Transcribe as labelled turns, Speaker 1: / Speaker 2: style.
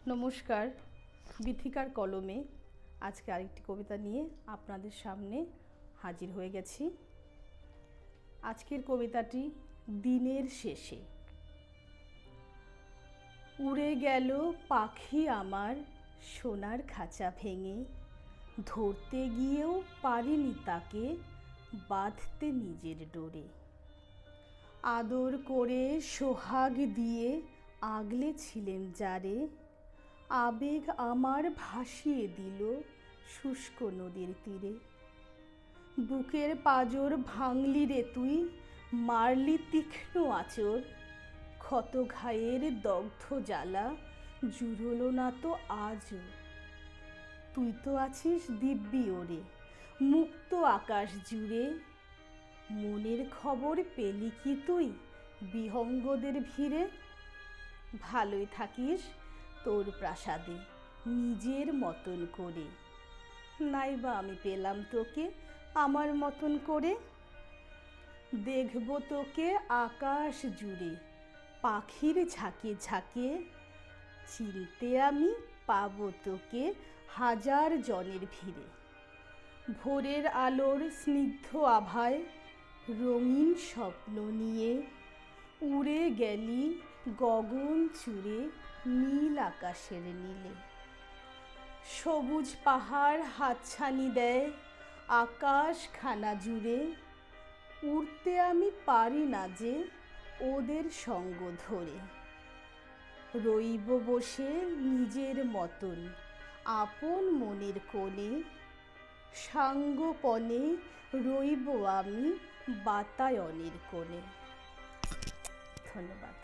Speaker 1: নমস্কার, বিথিকার কলমে আজকে আরেকটি কবিতা নিয়ে আপনাদের সামনে হাজির হয়ে গেছি। আজকের কবিতাটি দিনের শেষে। উড়ে গেল পাখি আমার সোনার খাঁচা ভেঙে, ধরতে গিয়েও পারিনি তাকে বাঁধতে নিজের ডোরে। আদর করে সোহাগ দিয়ে আগলে ছিলেন যারে, আবেগ আমার ভাসিয়ে দিল শুষ্ক নদীর তীরে। বুকের পাঁজর ভাঙলি রে তুই, মারলি তীক্ষ্ণ আঁচড়, ক্ষত ঘায়ের দগ্ধ জ্বালা জুড়ল না তো আজও। তুই তো আছিস দিব্যি ওরে, মুক্ত আকাশ জুড়ে, মনের খবর পেলি কি তুই বিহঙ্গদের ভিড়ে? ভালোই থাকিস তোর প্রাসাদে নিজের মতন করে, নাইবা আমি পেলাম তোকে আমার মতন করে। দেখব তোকে আকাশ জুড়ে পাখির ঝাঁকে ঝাঁকে, চিনতে আমি পাবো তোকে হাজার জনের ভিড়ে। ভোরের আলোর স্নিগ্ধ আভায় রঙিন স্বপ্ন নিয়ে, উড়ে গেলি গগন চুড়ে নীল আকাশের নীলে। সবুজ পাহাড় হাতছানি দেয় আকাশ খানা জুড়ে, উড়তে আমি পারি না যে ওদের সঙ্গ ধরে। রইব বসে নিজের মতন আপন মনের কোণে, সাঙ্গপনে রইব আমি বাতায়নের কোণে। ধন্যবাদ।